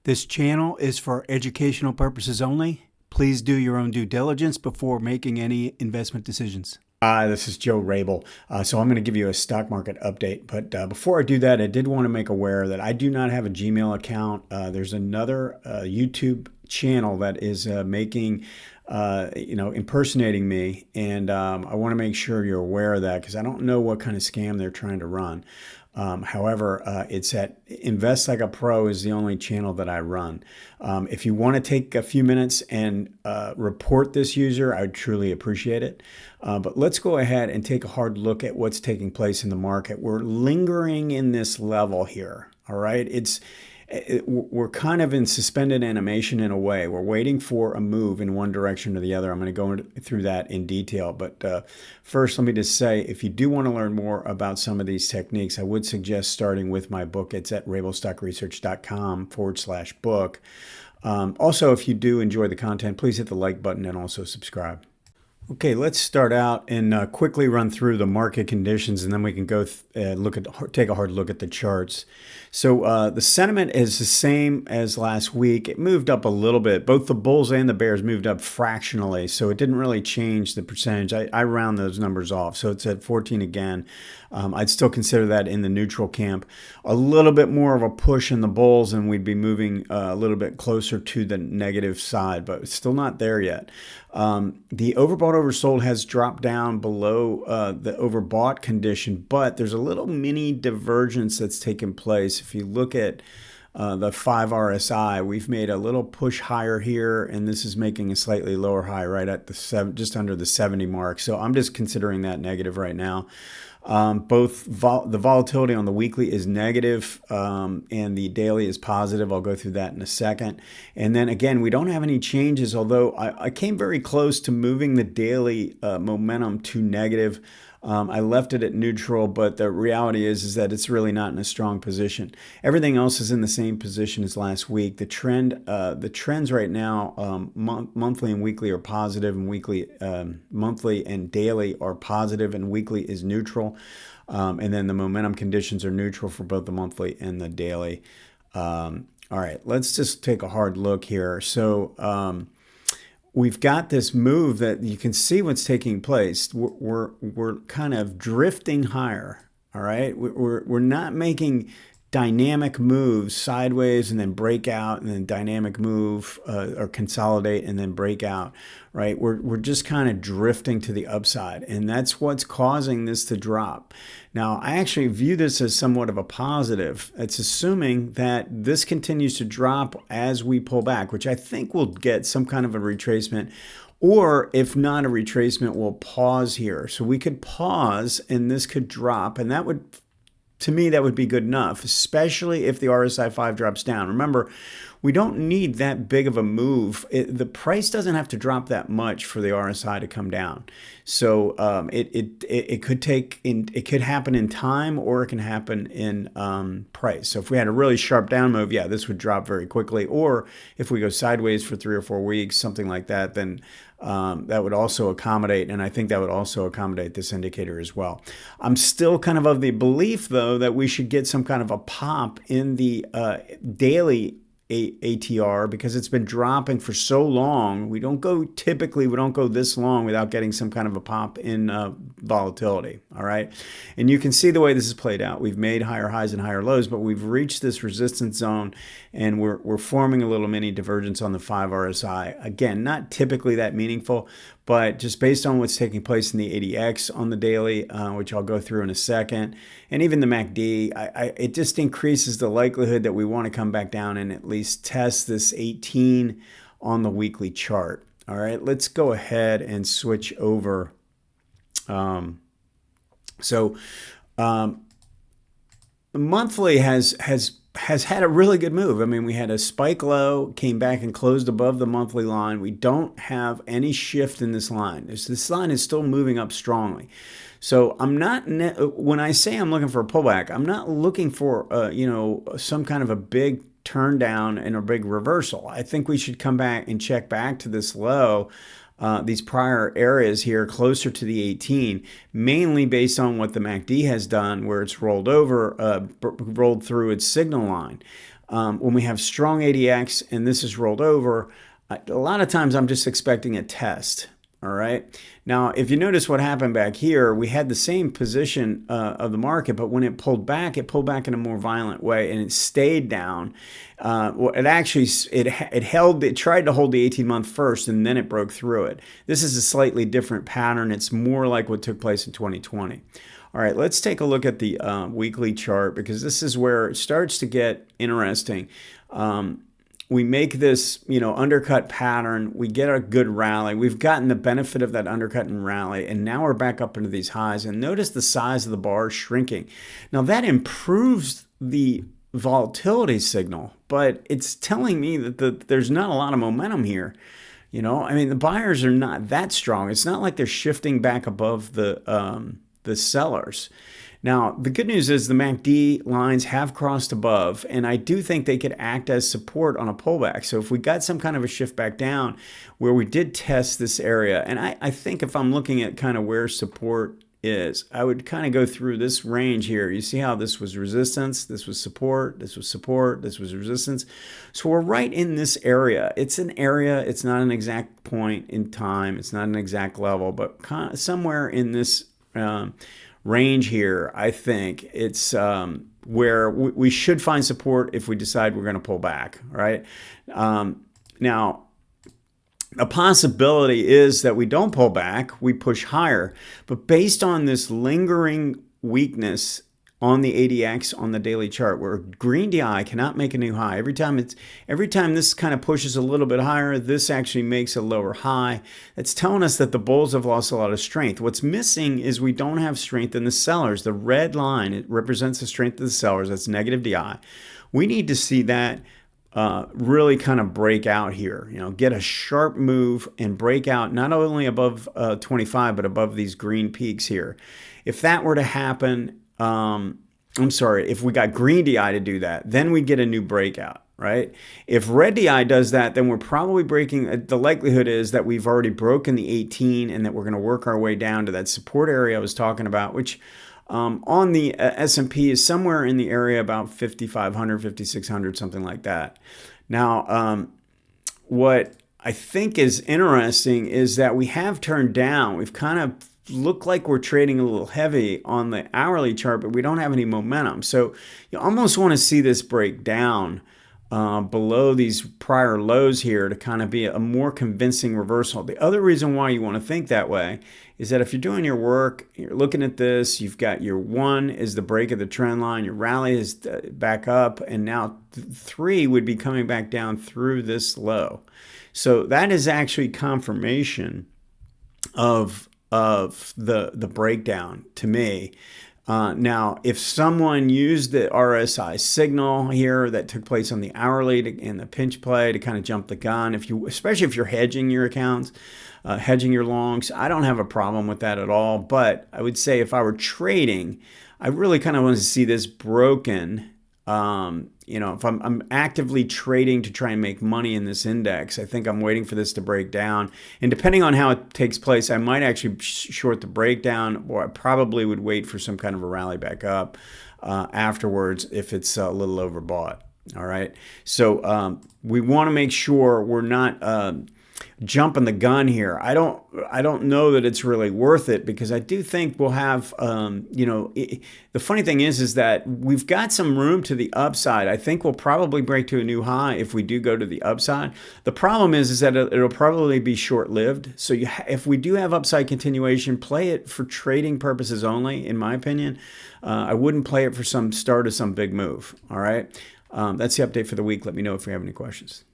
This channel is for educational purposes only. Please do your own due diligence before making any investment decisions. Hi, this is Joe Rabil. So I'm going to give you a stock market update. But before I do that, I did want to make aware that I do not have a Gmail account. There's another YouTube channel that is impersonating me, and I want to make sure you're aware of that because I don't know what kind of scam they're trying to run. However, it's at Invest Like a Pro is the only channel that I run. If you want to take a few minutes and report this user, I would truly appreciate it. But let's go ahead and take a hard look at what's taking place in the market. We're lingering in this level here. All right. We're kind of in suspended animation in a way. We're waiting for a move in one direction or the other. I'm going to go through that in detail. But first, let me just say, if you do want to learn more about some of these techniques, I would suggest starting with my book. It's at rabilstockresearch.com/book. Also, if you do enjoy the content, please hit the like button and also subscribe. Okay, let's start out and quickly run through the market conditions, and then we can go take a hard look at the charts. So the sentiment is the same as last week. It moved up a little bit. Both the bulls and the bears moved up fractionally, so it didn't really change the percentage. I round those numbers off, so it's at 14 again. I'd still consider that in the neutral camp. A little bit more of a push in the bulls, and we'd be moving a little bit closer to the negative side, but it's still not there yet. The overbought oversold has dropped down below the overbought condition, but there's a little mini divergence that's taken place. If you look at the 5 RSI, we've made a little push higher here, and this is making a slightly lower high right at the just under the 70 mark. So I'm just considering that negative right now. The volatility on the weekly is negative, and the daily is positive. I'll go through that in a second. And then again, we don't have any changes, although I came very close to moving the daily momentum to negative. I left it at neutral, but the reality is that it's really not in a strong position. Everything else is in the same position as last week. The trends right now, monthly and weekly are positive, and monthly and daily are positive, and weekly is neutral. And then the momentum conditions are neutral for both the monthly and the daily. All right, let's just take a hard look here. So we've got this move that you can see what's taking place. We're kind of drifting higher. All right, we're not making dynamic moves sideways and then break out and then dynamic move or consolidate and then break out, right? We're just kind of drifting to the upside, and that's what's causing this to drop. Now, I actually view this as somewhat of a positive. It's assuming that this continues to drop as we pull back, which I think we'll get some kind of a retracement, or if not a retracement, we'll pause here. So we could pause and this could drop, and that would, to me, that would be good enough, especially if the RSI 5 drops down. Remember, we don't need that big of a move. The price doesn't have to drop that much for the RSI to come down. So it could happen in time, or it can happen in price. So if we had a really sharp down move, yeah, this would drop very quickly. Or if we go sideways for 3 or 4 weeks, something like that, then that would also accommodate, and I think that would also accommodate this indicator as well. I'm still kind of the belief, though, that we should get some kind of a pop in the daily ATR because it's been dropping for so long. We don't go this long without getting some kind of a pop in volatility. All right. And you can see the way this is played out. We've made higher highs and higher lows, but we've reached this resistance zone, and we're forming a little mini divergence on the 5 RSI. Again, not typically that meaningful, but just based on what's taking place in the ADX on the daily, which I'll go through in a second, and even the MACD, it just increases the likelihood that we want to come back down and at least test this 18 on the weekly chart. All right, let's go ahead and switch over. The monthly has had a really good move. I mean, we had a spike low, came back and closed above the monthly line. We don't have any shift in this line. This line is still moving up strongly. So I'm not, when I say I'm looking for a pullback, I'm not looking for, some kind of a big turn down and a big reversal. I think we should come back and check back to this low, these prior areas here closer to the 18, mainly based on what the MACD has done, where it's rolled through its signal line. when we have strong ADX and this is rolled over, a lot of times I'm just expecting a test. All right. Now, if you notice what happened back here, we had the same position of the market, but when it pulled back in a more violent way, and it stayed down. It actually it tried to hold the 18-month first, and then it broke through it. This is a slightly different pattern. It's more like what took place in 2020. All right, let's take a look at the weekly chart, because this is where it starts to get interesting. We make this, undercut pattern. We get a good rally. We've gotten the benefit of that undercut and rally, and now we're back up into these highs. And notice the size of the bar shrinking. Now that improves the volatility signal, but it's telling me that there's not a lot of momentum here. The buyers are not that strong. It's not like they're shifting back above the sellers. Now, the good news is the MACD lines have crossed above, and I do think they could act as support on a pullback. So if we got some kind of a shift back down where we did test this area, and I think if I'm looking at kind of where support is, I would kind of go through this range here. You see how this was resistance, this was support, this was support, this was resistance. So we're right in this area. It's an area, it's not an exact point in time, it's not an exact level, but kind of somewhere in this range here, I think it's where we should find support if we decide we're going to pull back, right? Now, a possibility is that we don't pull back, we push higher, but based on this lingering weakness on the ADX on the daily chart, where green DI cannot make a new high. Every time this kind of pushes a little bit higher, this actually makes a lower high. It's telling us that the bulls have lost a lot of strength. What's missing is we don't have strength in the sellers. The red line, it represents the strength of the sellers. That's negative DI. We need to see that really kind of break out here, get a sharp move and break out not only above 25, but above these green peaks here. If that were to happen, if we got green DI to do that, then we get a new breakout, right? If red DI does that, then we're probably breaking, the likelihood is that we've already broken the 18 and that we're going to work our way down to that support area I was talking about, which on the S&P is somewhere in the area about 5,500, 5,600, something like that. Now, what I think is interesting is that we have turned down. We've kind of look like we're trading a little heavy on the hourly chart, but we don't have any momentum. So you almost want to see this break down below these prior lows here to kind of be a more convincing reversal. The other reason why you want to think that way is that if you're doing your work, you're looking at this, you've got your 1 is the break of the trend line, your rally is back up, and now 3 would be coming back down through this low. So that is actually confirmation of the breakdown to me. Now, if someone used the RSI signal here that took place on the hourly and the pinch play to kind of jump the gun, especially if you're hedging your accounts, hedging your longs, I don't have a problem with that at all. But I would say if I were trading, I really kind of want to see this broken. If I'm actively trading to try and make money in this index, I think I'm waiting for this to break down. And depending on how it takes place, I might actually short the breakdown, or I probably would wait for some kind of a rally back up afterwards if it's a little overbought. All right. So we want to make sure we're not jumping the gun here. I don't know that it's really worth it, because I do think we'll have, the funny thing is that we've got some room to the upside. I think we'll probably break to a new high if we do go to the upside. The problem is that it'll probably be short-lived. So if we do have upside continuation, play it for trading purposes only, in my opinion. I wouldn't play it for some start of some big move. All right. That's the update for the week. Let me know if you have any questions.